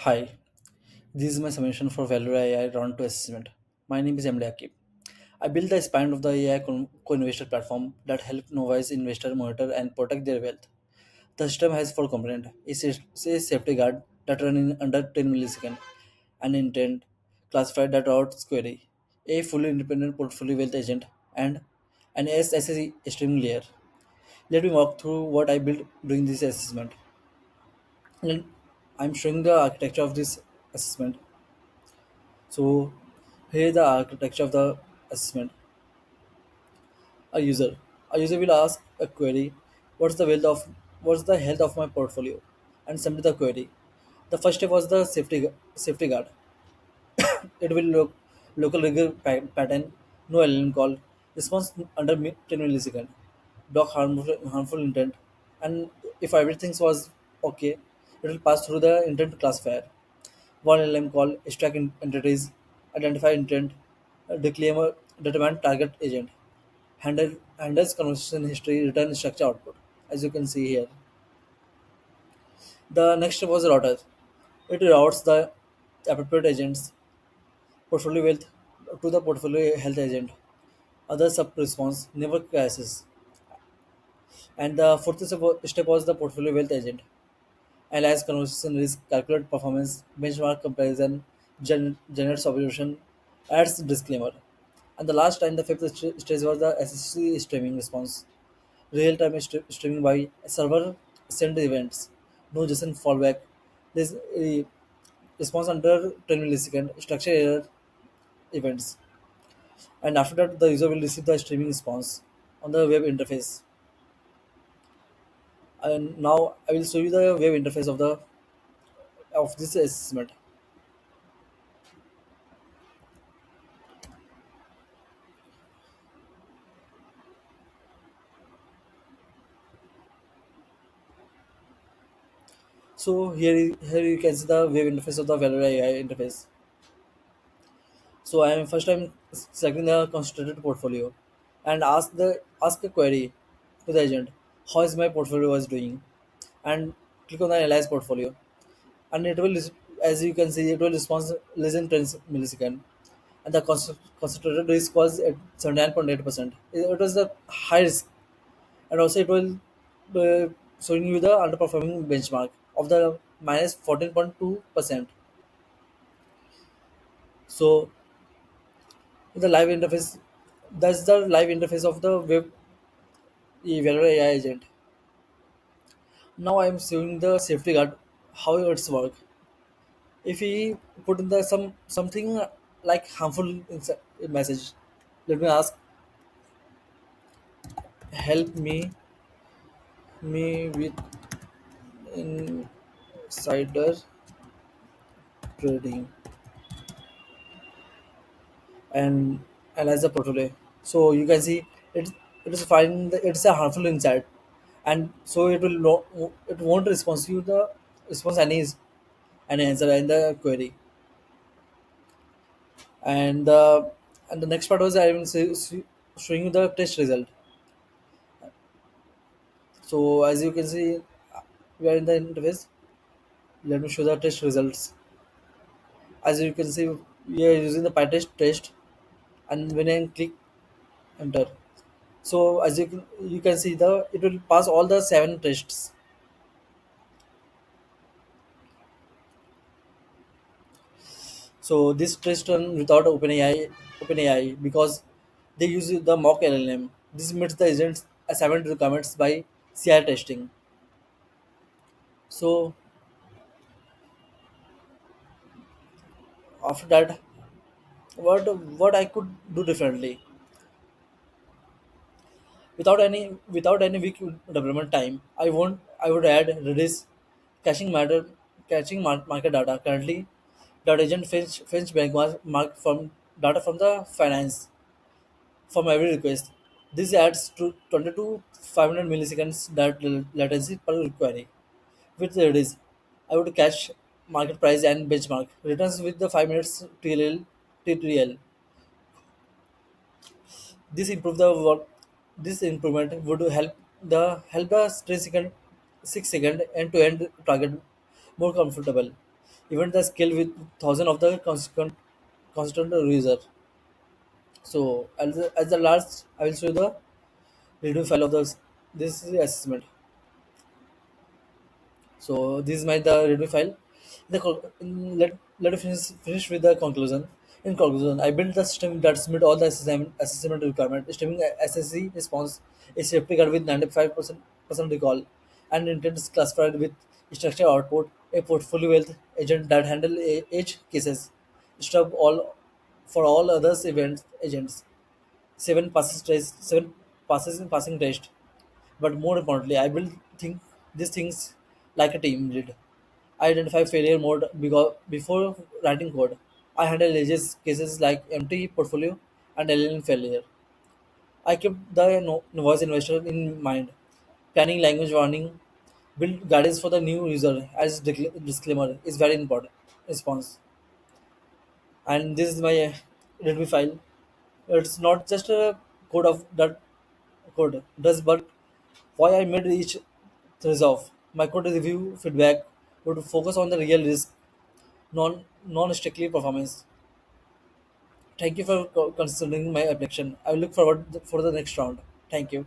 Hi, this is my submission for Valura AI Round 2 assessment. My name is Emily Akib. I built the span of the AI co-investor platform that help novice investor monitor and protect their wealth. The system has four components. A safety guard that run in under 10 milliseconds, an intent classifier that routes query, a fully independent portfolio wealth agent, and an SSE streaming layer. Let me walk through what I built during this assessment. And I'm showing the architecture of this assessment. So here is the architecture of the assessment. A user. A user will ask a query, what's the health of my portfolio? And submit the query. The first step was the safety guard. It will look local rigor pattern, no LLM call, response under 10 millisecond, block harmful intent, and if everything was okay, it will pass through the intent classifier. One LLM call, extract entities, identify intent, declare determine target agent, handles conversation history, return structure output. As you can see here, the next step was router. It routes the appropriate agents portfolio wealth to the portfolio health agent. Other sub response never crashes. And the fourth step was the portfolio wealth agent. Analyze conversation risk, calculate performance, benchmark comparison, generate solution, adds disclaimer. And the last time, the fifth stage was the SSC streaming response. Real-time streaming by server send events. No JSON fallback. This response under 10 millisecond structure error events. And after that, the user will receive the streaming response on the web interface. And now I will show you the web interface of this assessment. So here you can see the web interface of the Valura AI interface. So I am first time selecting the concentrated portfolio and ask a query to the agent. How is my portfolio was doing? And click on the analyze portfolio. And it will, as you can see, it will respond less than 10 millisecond. And the concentrated risk was at 79.8%. It was the high risk, and also it will showing you the underperforming benchmark of the minus 14.2%. So the live interface, that's the live interface of the web Valor AI agent. Now I am showing the safety guard, how it's work. If we put in the something like harmful message, let me ask, help me with insider trading and analyze the portfolio. So you can see it is finding it's a harmful insight, and so it won't respond you the response any answer in the query. And the next part was I will showing you the test result. So as you can see, we are in the interface. Let me show the test results. As you can see, we are using the PyTest test, and when I click enter, so as you can see the it will pass all the seven tests. So this test run without OpenAI because they use the mock LLM. This meets the agent's assignment requirements by CI testing. So after that, what I could do differently without any weak development time. I would add Redis caching market data. Currently, data agent fetch benchmark mark from data from the finance from every request. This adds to 20 to 500 milliseconds that latency per query. With Redis, I would cache market price and benchmark returns with the 5 minutes TTL. This improve the work. This improvement would help the 3 second 6 second end to end target more comfortable. even the scale with thousand of the constant user. So as the last, I will show you the review file of this assessment. So this is my the review file. Let us finish with the conclusion. In conclusion, I built the system that meet all the assessment requirement. Streaming SSC response is safety guard with 95% recall, and intent is classified with structured output. A portfolio wealth agent that handle edge cases. Stop all for all others events agents. Seven passes in passing test. But more importantly, I will think these things like a team lead. I identify failure mode because before writing code. I handle edges cases like empty portfolio and LLM failure. I kept the novice investor in mind. Planning language warning, build guidance for the new user as disclaimer is very important response. And this is my Redmi file. It's not just a code of that code does, but why I made each resolve. My code review feedback would focus on the real risk, non strictly performance. Thank you for considering my application. I look forward for the next round. Thank you.